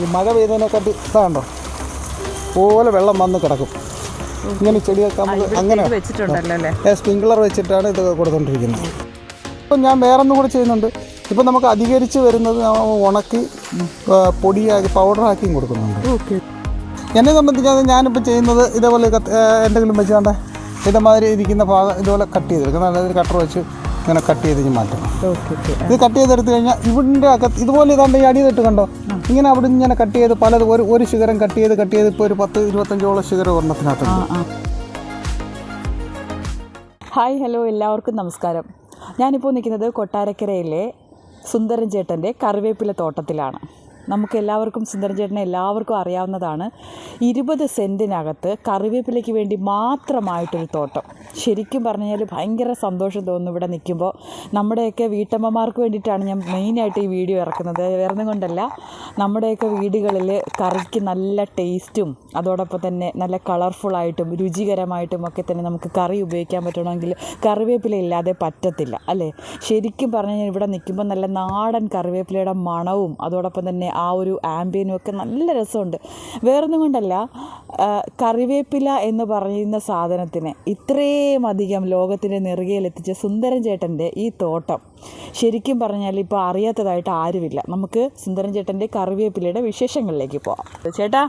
ഈ മഴ പെയ്തതിനെക്കാട്ടി ഇതാണ്ടോ പോലെ വെള്ളം വന്ന് കിടക്കും. ഇങ്ങനെ ചെടിയൊക്കെ നമുക്ക് അങ്ങനെ സ്പ്രിങ്ക്ലർ വെച്ചിട്ടാണ് ഇത് കൊടുത്തുകൊണ്ടിരിക്കുന്നത്. ഇപ്പം ഞാൻ വേറൊന്നും കൂടെ ചെയ്യുന്നുണ്ട്. ഇപ്പം നമുക്ക് അധികരിച്ച് വരുന്നത് ഉണക്കി പൊടിയാക്കി പൗഡറാക്കിയും കൊടുക്കുന്നുണ്ട്. എന്നെ സംബന്ധിച്ചാൽ ഞാനിപ്പോൾ ചെയ്യുന്നത് ഇതേപോലെ എന്തെങ്കിലും വെച്ചാണ്ട് ഇതേമാതിരി ഇരിക്കുന്ന ഭാഗം ഇതുപോലെ കട്ട് ചെയ്തെടുക്കും. നല്ലൊരു കട്ടർ വെച്ച് ഇങ്ങനെ കട്ട് ചെയ്ത് മാറ്റും. ഇത് കട്ട് ചെയ്തെടുത്ത് കഴിഞ്ഞാൽ ഇവിടെ അകത്ത് ഇതുപോലെ ഇതാണ്ട് ഈ അടി തൊട്ട് കണ്ടോ ഇങ്ങനെ അവിടെ ഇങ്ങനെ കട്ട് ചെയ്ത് പലത് ഒരു ശിഖരം കട്ട് ചെയ്ത് ഇപ്പോൾ ഒരു 10-25ഓളം ശിഖരം ഒരെണ്ണത്തിനകത്തുണ്ട്. ഹായ് ഹലോ എല്ലാവർക്കും നമസ്കാരം. ഞാനിപ്പോൾ നിൽക്കുന്നത് കൊട്ടാരക്കരയിലെ സുന്ദരൻ ചേട്ടൻ്റെ കറിവേപ്പില തോട്ടത്തിലാണ്. നമുക്ക് എല്ലാവർക്കും സുന്ദരൻ ചേട്ടനെ എല്ലാവർക്കും അറിയാവുന്നതാണ്. 20 സെൻറ്റിനകത്ത് കറിവേപ്പിലയ്ക്ക് വേണ്ടി മാത്രമായിട്ടൊരു തോട്ടം. ശരിക്കും പറഞ്ഞാൽ ഭയങ്കര സന്തോഷം തോന്നുന്നു ഇവിടെ നിൽക്കുമ്പോൾ. നമ്മുടെയൊക്കെ വീട്ടമ്മമാർക്ക് വേണ്ടിയിട്ടാണ് ഞാൻ മെയിനായിട്ട് ഈ വീഡിയോ ഇറക്കുന്നത്. വേറൊന്നും കൊണ്ടല്ല, നമ്മുടെയൊക്കെ വീടുകളിൽ കറിക്ക് നല്ല ടേസ്റ്റും അതോടൊപ്പം തന്നെ നല്ല കളർഫുള്ളായിട്ടും രുചികരമായിട്ടും ഒക്കെ തന്നെ നമുക്ക് കറി ഉപയോഗിക്കാൻ പറ്റണമെങ്കിൽ കറിവേപ്പില ഇല്ലാതെ പറ്റത്തില്ല അല്ലേ? ശരിക്കും പറഞ്ഞാൽ ഇവിടെ നിൽക്കുമ്പോൾ നല്ല നാടൻ കറിവേപ്പിലയുടെ മണവും അതോടൊപ്പം തന്നെ ആ ഒരു ആംബിയനും ഒക്കെ നല്ല രസമുണ്ട്. വേറൊന്നും കൊണ്ടല്ല, കറിവേപ്പില എന്ന് പറയുന്ന സാധനത്തിന് ഇത്രയും അധികം ലോകത്തിൻ്റെ നെറുകയിലെത്തിച്ച സുന്ദരൻ ചേട്ടൻ്റെ ഈ തോട്ടം ശരിക്കും പറഞ്ഞാൽ ഇപ്പോൾ അറിയാത്തതായിട്ട് ആരുമില്ല. നമുക്ക് സുന്ദരൻ ചേട്ടൻ്റെ കറിവേപ്പിലയുടെ വിശേഷങ്ങളിലേക്ക് പോവാം. ചേട്ടാ,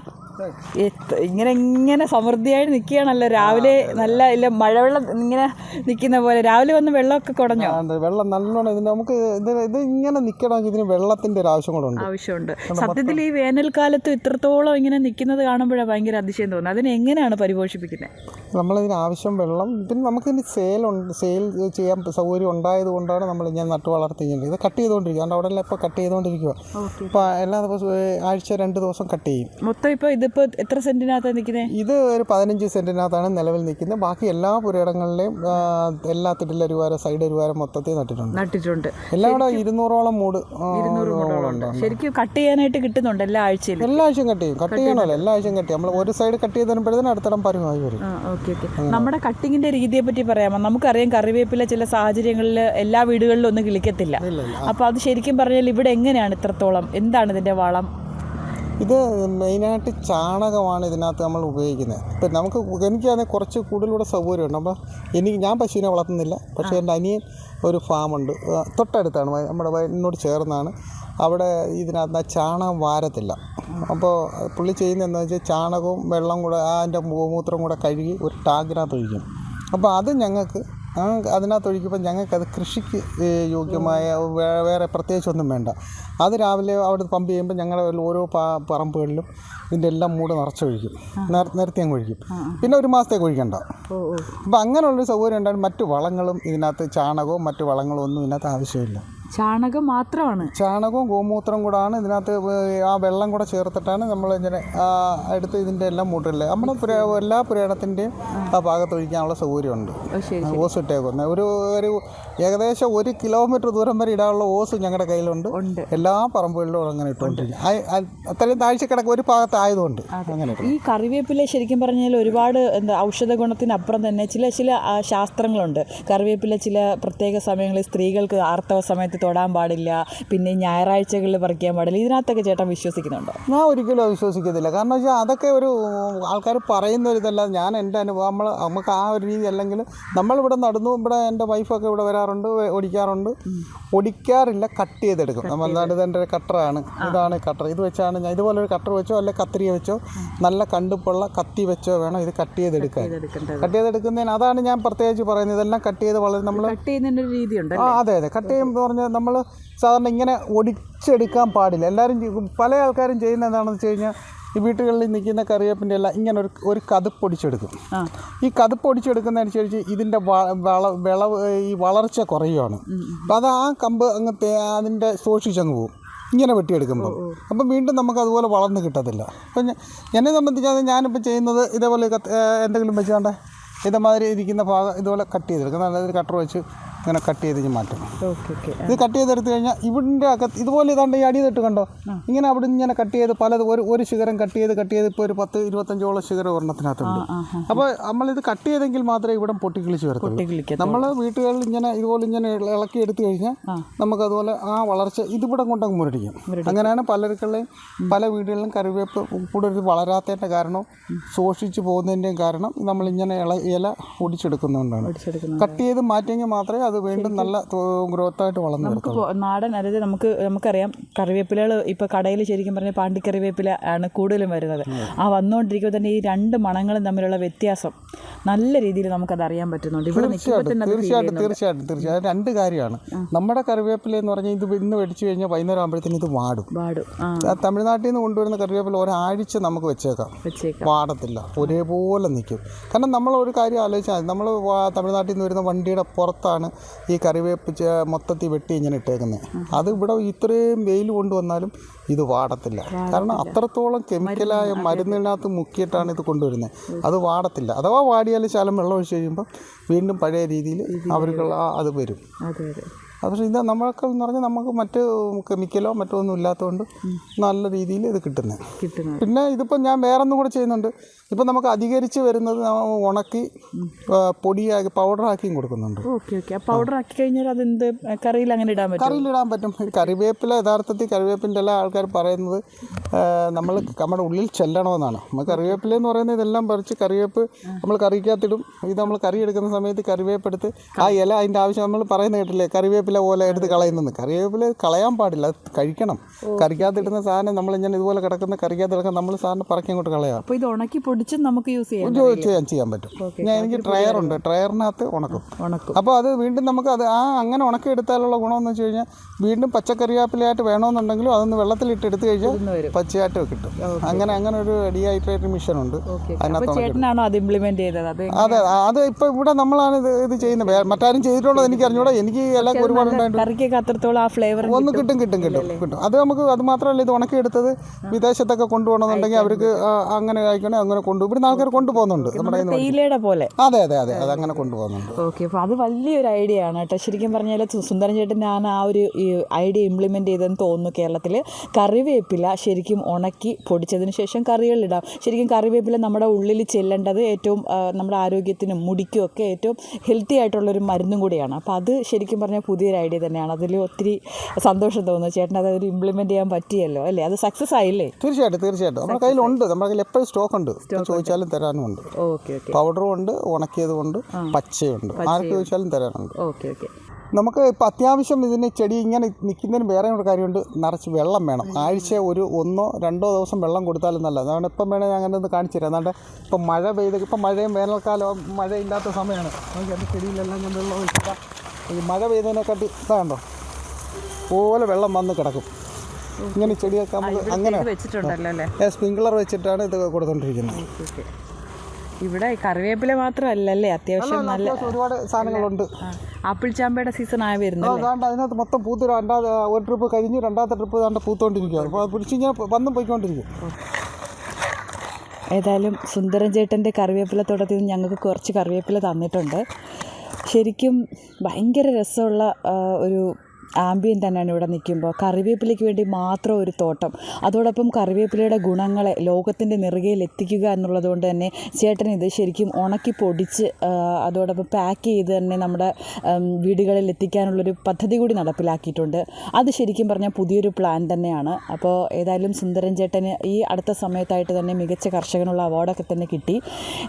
ഇങ്ങനെ സമൃദ്ധിയായിട്ട് നിൽക്കുകയാണല്ലോ. രാവിലെ നല്ല ഇല്ല മഴവെള്ളം ഇങ്ങനെ നിൽക്കുന്ന പോലെ രാവിലെ വന്ന് വെള്ളമൊക്കെ കുടഞ്ഞോ? വെള്ളം നല്ലോണം നമുക്ക് ഇത് ഇങ്ങനെ നിൽക്കണമെങ്കിൽ ഇതിന് വെള്ളത്തിൻ്റെ ഒരു ആവശ്യമുണ്ട്. സത്യത്തിൽ ഈ വേനൽക്കാലത്ത് ഇത്രത്തോളം ഇങ്ങനെ നിൽക്കുന്നത് കാണുമ്പോഴാണ് ഭയങ്കര അതിശയം തോന്നുന്നത്. അതിന് എങ്ങനെയാണ് പരിപോഷിപ്പിക്കുന്നത്? നമ്മളതിന് ആവശ്യം വെള്ളം, പിന്നെ നമുക്കിനി സെയിൽ ചെയ്യാൻ സൗകര്യം ഉണ്ടായത് കൊണ്ടാണ് നമ്മൾ ഇങ്ങനെ നട്ടു വളർത്തിക്കുന്നത്. ഇത് കട്ട് ചെയ്തുകൊണ്ടിരിക്കുക. അതുകൊണ്ട് അവിടെ എല്ലാം ഇപ്പോൾ കട്ട് ചെയ്തുകൊണ്ടിരിക്കുക. ഇപ്പോൾ എല്ലാ ദിവസവും ആഴ്ച 2 ദിവസം കട്ട് ചെയ്യും. മൊത്തം ഇപ്പോൾ ഇതിപ്പോൾ എത്ര സെൻറ്റിനകത്താണ് നിൽക്കുന്നത്? ഇത് ഒരു 15 സെൻറ്റിനകത്താണ് നിലവിൽ നിൽക്കുന്നത്. ബാക്കി എല്ലാ പുരയിടങ്ങളിലെയും എല്ലാ തിരുവര സൈഡ് ഒരുവാരം മൊത്തത്തിൽ നട്ടിട്ടുണ്ട്. എല്ലാം കൂടെ 200ഓളം മൂട്. ശരിക്കും കട്ട് ചെയ്യാനായിട്ട് കിട്ടുന്നുണ്ട് എല്ലാ ആഴ്ചയിലും? എല്ലാ ആഴ്ചയും കട്ട് ചെയ്യണമല്ലോ. എല്ലാ ആഴ്ചയും കട്ട് ചെയ്യും. നമ്മൾ ഒരു സൈഡ് കട്ട് ചെയ്ത് തരുമ്പോഴത്തേനും അടുത്തിടം പരുമായി വരും. നമ്മുടെ കട്ടിങ്ങിന്റെ രീതിയെ പറ്റി പറയാമോ? നമുക്കറിയാം കറിവേപ്പില ചില സാഹചര്യങ്ങളിൽ എല്ലാ വീടുകളിലും ഒന്നും കിളിക്കത്തില്ല. അപ്പോൾ അത് ശരിക്കും പറഞ്ഞാൽ ഇവിടെ എങ്ങനെയാണ് ഇത്രത്തോളം? എന്താണ് ഇതിന്റെ വളം? ഇത് മെയിനായിട്ട് ചാണകമാണ് ഇതിനകത്ത് നമ്മൾ ഉപയോഗിക്കുന്നത്. ഇപ്പം എനിക്കതിനെ കുറച്ച് കൂടുതലൂടെ സൗകര്യമുണ്ട്. അപ്പോൾ ഞാൻ പശുവിനെ വളർത്തുന്നില്ല. പക്ഷേ എൻ്റെ അനിയൻ ഒരു ഫാമുണ്ട് തൊട്ടടുത്താണ്, നമ്മുടെ വയലിനോട് ചേർന്നാണ്. അവിടെ ഇതിനകത്ത് ചാണകം വാരത്തില്ല. അപ്പോൾ പുള്ളി ചെയ്യുന്നതെന്ന് വെച്ചാൽ ചാണകവും വെള്ളം കൂടെ അതിൻ്റെ ഗോമൂത്രം കൂടെ കഴുകി ഒരു ടാങ്കിനകത്ത് ഒഴിക്കും. അപ്പോൾ അത് ഞങ്ങൾക്ക് അതിനകത്ത് ഒഴിക്കുമ്പോൾ ഞങ്ങൾക്കത് കൃഷിക്ക് യോഗ്യമായ വേറെ പ്രത്യേകിച്ചൊന്നും വേണ്ട. അത് രാവിലെ അവിടെ പമ്പ് ചെയ്യുമ്പോൾ ഞങ്ങൾ ഓരോ പറമ്പുകളിലും ഇതിൻ്റെ എല്ലാം മൂട് നിറച്ചൊഴിക്കും. നിരത്തി അങ്ങ് ഒഴിക്കും. പിന്നെ ഒരു മാസത്തേക്ക് ഒഴിക്കണ്ട. അപ്പോൾ അങ്ങനെയുള്ളൊരു സൗകര്യം ഉണ്ടായാലും മറ്റു വളങ്ങളും ഇതിനകത്ത് ചാണകവും മറ്റു വളങ്ങളും ഒന്നും ഇതിനകത്ത് ആവശ്യമില്ല. ചാണകം മാത്രമാണ്? ചാണകവും ഗോമൂത്രം കൂടാണ് ഇതിനകത്ത്. ആ വെള്ളം കൂടെ ചേർത്തിട്ടാണ് നമ്മൾ ഇങ്ങനെ എടുത്ത് ഇതിൻ്റെ എല്ലാം മൂട്ടില്ല. നമ്മുടെ എല്ലാ പുരയിടത്തിൻ്റെയും ആ ഭാഗത്ത് ഒഴിക്കാനുള്ള സൗകര്യമുണ്ട്. ഓസ് ഇട്ടേക്കുന്നത് ഒരു ഏകദേശം 1 കിലോമീറ്റർ ദൂരം വരെ ഇടാനുള്ള ഓസ് ഞങ്ങളുടെ കയ്യിലുണ്ട്. എല്ലാ പറമ്പുകളിലും അങ്ങനെ ഇട്ടുകൊണ്ടിരിക്കും. അത്രയും താഴ്ച കിടക്കും ഒരു ഭാഗത്തായതുകൊണ്ട്. അങ്ങനെ ഈ കറിവേപ്പില ശരിക്കും പറഞ്ഞാൽ ഒരുപാട് ഔഷധ ഗുണത്തിനപ്പുറം തന്നെ ചില ശാസ്ത്രങ്ങളുണ്ട്. കറിവേപ്പില ചില പ്രത്യേക സമയങ്ങളിൽ സ്ത്രീകൾക്ക് ആർത്തവ സമയത്ത് തൊടാൻ പാടില്ല, പിന്നെ ഞായറാഴ്ചകളിൽ പറിക്കാൻ പാടില്ല. ഇതിനകത്തൊക്കെ ചേട്ടൻ വിശ്വസിക്കുന്നുണ്ടോ? ഞാൻ ഒരിക്കലും വിശ്വസിക്കത്തില്ല. കാരണം വെച്ചാൽ അതൊക്കെ ഒരു ആൾക്കാർ പറയുന്ന ഒരു ഇതല്ല. ഞാൻ എൻ്റെ അനുഭവം നമുക്ക് ആ ഒരു രീതി അല്ലെങ്കിൽ നമ്മളിവിടെ നടന്നു. ഇവിടെ എൻ്റെ വൈഫൊക്കെ ഇവിടെ വരാറുണ്ട്, ഒടിക്കാറില്ല, കട്ട് ചെയ്തെടുക്കും. നമ്മൾ ഇതെൻ്റെ ഒരു കട്ടറാണ്, ഇതാണ് കട്ടർ. ഇത് വെച്ചാണ് ഞാൻ ഇതുപോലെ ഒരു കട്ടർ വെച്ചോ അല്ലെങ്കിൽ കത്രിക വെച്ചോ നല്ല കണ്ടുപ്പുള്ള കത്തി വെച്ചോ വേണം ഇത് കട്ട് ചെയ്തെടുക്കാൻ. കട്ട് ചെയ്തെടുക്കുന്നതിന് അതാണ് ഞാൻ പ്രത്യേകിച്ച് പറയുന്നത്. ഇതെല്ലാം കട്ട് ചെയ്ത് വളരെ നമ്മൾ അതെ കട്ട് ചെയ്യുമ്പോൾ പറഞ്ഞാൽ നമ്മൾ സാധാരണ ഇങ്ങനെ ഒടിച്ചെടുക്കാൻ പാടില്ല. പല ആൾക്കാരും ചെയ്യുന്ന എന്താണെന്ന് വെച്ച് കഴിഞ്ഞാൽ ഈ വീട്ടുകളിൽ നിൽക്കുന്ന കറിവേപ്പിൻ്റെ എല്ലാം ഇങ്ങനെ ഒരു കതുപ്പൊടിച്ചെടുക്കും. ഈ കതുപ്പൊടിച്ചെടുക്കുന്നതനുസരിച്ച് ഇതിൻ്റെ ഈ വളർച്ച കുറയുകയാണ്. അപ്പം അത് ആ കമ്പ് അങ്ങനത്തെ അതിൻ്റെ സൂക്ഷിച്ചങ്ങ് പോകും ഇങ്ങനെ വെട്ടിയെടുക്കുമ്പോൾ. അപ്പം വീണ്ടും നമുക്ക് അതുപോലെ വളർന്ന് കിട്ടത്തില്ല. അപ്പം എന്നെ സംബന്ധിച്ചാൽ ഞാനിപ്പോൾ ചെയ്യുന്നത് ഇതേപോലെ എന്തെങ്കിലും വെച്ചാണ്ട് ഇതേമാതിരി ഇരിക്കുന്ന ഭാഗം ഇതുപോലെ കട്ട് ചെയ്തെടുക്കും. നല്ലൊരു കട്ടർ വെച്ച് ഇങ്ങനെ കട്ട് ചെയ്ത് മാറ്റും. Okay okay. ഇത് കട്ട് ചെയ്തെടുത്ത് കഴിഞ്ഞാൽ ഇവിടെ അകത്ത് ഇതുപോലെ ഇതാണ്ട് ഈ അടി തൊട്ട് കണ്ടോ, ഇങ്ങനെ അവിടെ ഇങ്ങനെ കട്ട് ചെയ്ത് പലത് ഒരു ശിഖരം കട്ട് ചെയ്ത് ഇപ്പോൾ ഒരു 10-25ഓളം ശിഖരം ഒരെണ്ണത്തിനകത്തുണ്ട്. അപ്പോൾ നമ്മളിത് കട്ട് ചെയ്തെങ്കിൽ മാത്രമേ ഇവിടെ പൊട്ടിക്കിളിച്ച് വരത്തുള്ളൂ. നമ്മൾ വീട്ടുകളിൽ ഇങ്ങനെ ഇതുപോലെ ഇങ്ങനെ ഇളക്കി എടുത്തു കഴിഞ്ഞാൽ നമുക്കതുപോലെ ആ വളർച്ച ഇതിവിടെ കൊണ്ടങ്ങ് മുരടിക്കും. അങ്ങനെയാണ് പലർക്കുള്ളയും പല വീടുകളിലും കറിവേപ്പ് കൂടുതൽ വളരാത്തതിൻ്റെ കാരണം ശോഷിച്ച് പോകുന്നതിൻ്റെയും കാരണം നമ്മളിങ്ങനെ ഇല ഒടിച്ചെടുക്കുന്നതുകൊണ്ടാണ്. കട്ട് ചെയ്ത് മാറ്റിയെങ്കിൽ മാത്രമേ അത് വീണ്ടും നല്ല ഗ്രോത്തായിട്ട് വളർന്നു നമുക്ക് നാടൻ, അതായത് നമുക്കറിയാം കറിവേപ്പിലകൾ ഇപ്പോൾ കടയിൽ ശരിക്കും പറഞ്ഞാൽ പാണ്ടിക്കറിവേപ്പില ആണ് കൂടുതലും വരുന്നത്. ആ വന്നുകൊണ്ടിരിക്കുമ്പോൾ തന്നെ ഈ രണ്ട് മണങ്ങളും തമ്മിലുള്ള വ്യത്യാസം നല്ല രീതിയിൽ നമുക്കത് അറിയാൻ പറ്റുന്നുണ്ട്. ഇവിടെ തീർച്ചയായിട്ടും രണ്ട് കാര്യമാണ്. നമ്മുടെ കറിവേപ്പില എന്ന് പറഞ്ഞാൽ ഇത് ഇന്ന് വെടിച്ചു കഴിഞ്ഞാൽ വൈകുന്നേരം ആകുമ്പോഴത്തേന് ഇത് വാടും. തമിഴ്നാട്ടിൽ നിന്ന് കൊണ്ടുവരുന്ന കറിവേപ്പില ഒരാഴ്ച നമുക്ക് വെച്ചേക്കാം, വാടത്തില്ല, ഒരേപോലെ നിൽക്കും. കാരണം നമ്മൾ ഒരു കാര്യം ആലോചിച്ചാൽ നമ്മൾ തമിഴ്നാട്ടിൽ നിന്ന് വരുന്ന വണ്ടിയുടെ പുറത്താണ് ഈ കറിവേപ്പ് മൊത്തത്തിൽ വെട്ടി ഇങ്ങനെ ഇട്ടേക്കുന്നത്. അത് ഇവിടെ ഇത്രയും വെയിൽ കൊണ്ടുവന്നാലും ഇത് വാടത്തില്ല. കാരണം അത്രത്തോളം കെമിക്കലായ മരുന്നിനകത്ത് മുക്കിയിട്ടാണ് ഇത് കൊണ്ടുവരുന്നത്. അത് വാടത്തില്ല. അഥവാ വാടിയാൽ ശകലം വെള്ളം ഒഴിച്ച് കഴിയുമ്പോൾ വീണ്ടും പഴയ രീതിയിൽ അവർക്കുള്ള അത് വരും. പക്ഷേ ഇത് നമ്മൾക്ക് എന്ന് പറഞ്ഞാൽ നമുക്ക് മറ്റ് കെമിക്കലോ മറ്റോ ഒന്നും ഇല്ലാത്തതുകൊണ്ട് നല്ല രീതിയിൽ ഇത് കിട്ടുന്നത്. പിന്നെ ഇതിപ്പോൾ ഞാൻ വേറെ ഒന്നും കൂടെ ചെയ്യുന്നുണ്ട്. ഇപ്പം നമുക്ക് അധികരിച്ച് വരുന്നത് ഉണക്കി പൊടിയാക്കി പൗഡറാക്കിയും കൊടുക്കുന്നുണ്ട്. പൗഡറാക്കി കഴിഞ്ഞാൽ അതെന്ത് കറിയിൽ അങ്ങനെ ഇടാൻ പറ്റും? കറിയിലിടാൻ പറ്റും. കറിവേപ്പില യഥാർത്ഥത്തിൽ കറിവേപ്പിൻ്റെ എല്ലാ ആൾക്കാർ പറയുന്നത് നമ്മുടെ ഉള്ളിൽ ചെല്ലണമെന്നാണ്. നമ്മൾ കറിവേപ്പില എന്ന് പറയുന്നത് ഇതെല്ലാം പറിച്ച് കറിവേപ്പ് നമ്മൾ കറിക്കകത്തിടും. ഇത് നമ്മൾ കറി എടുക്കുന്ന സമയത്ത് കറിവേപ്പ് എടുത്ത് ആ ഇല അതിൻ്റെ ആവശ്യം നമ്മൾ പറയുന്നത് കേട്ടില്ലേ, കറിവേപ്പില പോലെ എടുത്ത് കളയുന്നത്. കറിവേപ്പില കളയാൻ പാടില്ല, അത് കഴിക്കണം. കറിക്കകത്തിടുന്ന സാധനം നമ്മളിങ്ങനെ ഇതുപോലെ കിടക്കുന്ന കറിക്കകത്ത് കിടക്കുന്ന നമ്മൾ സാധനം പറക്കി അങ്ങോട്ട് കളയാം. അപ്പോൾ ഇത് ഉണക്കി പൊടിച്ച് നമുക്ക് യൂസ് ചെയ്യാൻ പറ്റും. എനിക്ക് ട്രയറുണ്ട്, ട്രയറിനകത്ത് ഉണക്കും. അപ്പോൾ അത് വീണ്ടും നമുക്ക് അത് അങ്ങനെ ഉണക്കി എടുത്താലുള്ള ഗുണമെന്ന് വെച്ച് കഴിഞ്ഞാൽ വീണ്ടും പച്ചക്കറിവേപ്പിലയായിട്ട് വേണമെന്നുണ്ടെങ്കിലും അതൊന്ന് വെള്ളത്തിലിട്ട് എടുത്ത് കഴിഞ്ഞാൽ പച്ചയായിട്ട് കിട്ടും. അങ്ങനെ ഒരു ഡീഹൈഡ്രേറ്റഡ് മിഷനുണ്ട്. അതിനകത്ത് അത് ഇംപ്ലിമെന്റ് ചെയ്തത്. അതെ, അത് ഇപ്പോൾ ഇവിടെ നമ്മളാണ് ഇത് ചെയ്യുന്നത്. മറ്റാരും ചെയ്തിട്ടുള്ളത് എനിക്ക് അറിഞ്ഞൂടാ. എനിക്ക് എല്ലാം ഒരുപാട് അത്രത്തോളം ആ ഫ്ലേവർ ഒന്ന് കിട്ടും. അത് മാത്രമല്ല, ഇത് ഉണക്കിയെടുത്തത് വിദേശത്തൊക്കെ കൊണ്ടുപോകണമെന്നുണ്ടെങ്കിൽ അവർക്ക് അങ്ങനെ കഴിക്കണേ അങ്ങനെ ഇവിടുന്ന് ആൾക്കാർ കൊണ്ടുപോകുന്നുണ്ട്. നമ്മുടെ തേയിലയുടെ പോലെ. അതെ അത് അങ്ങനെ കൊണ്ടുപോകുന്നുണ്ട്. ഓക്കെ, അപ്പോൾ അത് വലിയൊരു ഐഡിയ ആണ് കേട്ടോ. ശരിക്കും പറഞ്ഞാൽ സുന്ദരൻ ചേട്ടനാണ് ആ ഒരു ഐഡിയ ഇംപ്ലിമെന്റ് ചെയ്തതെന്ന് തോന്നുന്നു. കേരളത്തിൽ കറിവേപ്പില ശരിക്കും ഉണക്കി പൊടിച്ചതിന് ശേഷം കറികളിലിടാം. ശരിക്കും കറിവേപ്പില നമ്മുടെ ഉള്ളിൽ ചെല്ലേണ്ടത് ഏറ്റവും നമ്മുടെ ആരോഗ്യത്തിനും മുടിക്കും ഒക്കെ ഏറ്റവും ഹെൽത്തി ആയിട്ടുള്ളൊരു മരുന്നും കൂടിയാണ്. അപ്പോൾ അത് ശരിക്കും പറഞ്ഞാൽ പുതിയൊരു ഐഡിയ തന്നെയാണ്. അതിൽ ഒത്തിരി സന്തോഷം തോന്നുന്നു. ചേട്ടൻ അത് ഇംപ്ലിമെന്റ് ചെയ്യാൻ പറ്റിയല്ലോ അല്ലേ? അത് സക്സസ് ആയില്ലേ? തീർച്ചയായിട്ടും നമ്മുടെ കയ്യിലുണ്ട്. നമ്മുടെ കയ്യിൽ എപ്പോഴും സ്റ്റോക്ക് ഉണ്ട്. ചോദിച്ചാലും തരാനുമുണ്ട്. പൗഡറും ഉണ്ട്, ഉണക്കിയതും ഉണ്ട്, പച്ചയുണ്ട്. ആർക്ക് ചോദിച്ചാലും തരാനുണ്ട്. നമുക്ക് ഇപ്പോൾ അത്യാവശ്യം ഇതിന് ചെടി ഇങ്ങനെ നിൽക്കുന്നതിന് വേറെ ഒരു കാര്യമുണ്ട്. നിറച്ച് വെള്ളം വേണം. ആഴ്ച 1-2 ദിവസം വെള്ളം കൊടുത്താലും നല്ലത്. അതുകൊണ്ട് ഇപ്പം വേണേൽ അങ്ങനെ ഒന്ന് കാണിച്ചു തരാം. അതുകൊണ്ട് ഇപ്പം മഴ പെയ്ത് ഇപ്പം മഴയും വേനൽക്കാലം മഴയില്ലാത്ത സമയമാണ്. നമുക്ക് അത് ചെടിയിലെല്ലാം ഞാൻ വെള്ളം ഒഴിച്ചിട്ടാൽ ഈ മഴ പെയ്തതിനെക്കാട്ടി ഇതാണ്ടോ പോലെ വെള്ളം വന്ന് കിടക്കും. ഇങ്ങനെ ചെടിയൊക്കെ നമുക്ക് അങ്ങനെ സ്പ്രിങ്ക്ലർ വെച്ചിട്ടാണ് ഇത് കൊടുത്തോണ്ടിരിക്കുന്നത്. ഇവിടെ കറിവേപ്പില മാത്രമല്ലല്ലേ, അത്യാവശ്യം നല്ല ഒരുപാട് സാധനങ്ങളുണ്ട്. ആപ്പിൾ ചാമ്പയുടെ സീസൺ ആയി വരുന്നു. അതിനകത്ത് മൊത്തം പൂത്ത് ഒരു ട്രിപ്പ് കഴിഞ്ഞ് രണ്ടാമത്തെ ട്രിപ്പ് പൂത്തോണ്ടിരിക്കുക. അപ്പോൾ പിടിച്ചിങ്ങനെ വന്നും പോയിക്കൊണ്ടിരിക്കും. ഏതായാലും സുന്ദരൻ ചേട്ടൻ്റെ കറിവേപ്പില തോട്ടത്തിൽ നിന്ന് ഞങ്ങൾക്ക് കുറച്ച് കറിവേപ്പില തന്നിട്ടുണ്ട്. ശരിക്കും ഭയങ്കര രസമുള്ള ഒരു ആംബിയൻ തന്നെയാണ് ഇവിടെ നിൽക്കുമ്പോൾ. കറിവേപ്പിലയ്ക്ക് വേണ്ടി മാത്രം ഒരു തോട്ടം, അതോടൊപ്പം കറിവേപ്പിലയുടെ ഗുണങ്ങളെ ലോകത്തിൻ്റെ നെറുകയിൽ എത്തിക്കുക എന്നുള്ളത് കൊണ്ട് തന്നെ ചേട്ടൻ ഇത് ശരിക്കും ഉണക്കി പൊടിച്ച് അതോടൊപ്പം പാക്ക് ചെയ്ത് തന്നെ നമ്മുടെ വീടുകളിൽ എത്തിക്കാനുള്ളൊരു പദ്ധതി കൂടി നടപ്പിലാക്കിയിട്ടുണ്ട്. അത് ശരിക്കും പറഞ്ഞാൽ പുതിയൊരു പ്ലാൻ തന്നെയാണ്. അപ്പോൾ ഏതായാലും സുന്ദരൻ ചേട്ടന് ഈ അടുത്ത സമയത്തായിട്ട് തന്നെ മികച്ച കർഷകനുള്ള അവാർഡൊക്കെ തന്നെ കിട്ടി.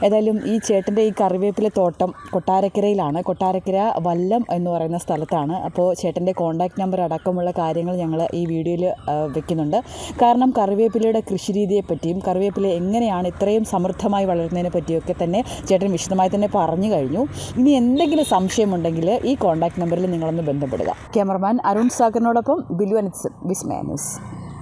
ഏതായാലും ഈ ചേട്ടൻ്റെ ഈ കറിവേപ്പില തോട്ടം കൊട്ടാരക്കരയിലാണ്. കൊട്ടാരക്കര വല്ലം എന്ന് പറയുന്ന സ്ഥലത്താണ്. അപ്പോൾ ചേട്ടൻ്റെ കോൺടാക്റ്റ് നമ്പർ അടക്കമുള്ള കാര്യങ്ങൾ ഞങ്ങൾ ഈ വീഡിയോയിൽ വെക്കുന്നുണ്ട്. കാരണം കറിവേപ്പിലയുടെ കൃഷി രീതിയെപ്പറ്റിയും കറിവേപ്പില എങ്ങനെയാണ് ഇത്രയും സമൃദ്ധമായി വളരുന്നതിനെ പറ്റിയൊക്കെ തന്നെ ചേട്ടൻ വിശദമായി തന്നെ പറഞ്ഞു കഴിഞ്ഞു. ഇനി എന്തെങ്കിലും സംശയമുണ്ടെങ്കിൽ ഈ കോൺടാക്റ്റ് നമ്പറിൽ നിങ്ങളൊന്ന് ബന്ധപ്പെടുക. ക്യാമറമാൻ അരുൺ സാഗറിനോടൊപ്പം ബിലു അനിത്സൻ, വിസ്മയ ന്യൂസ്.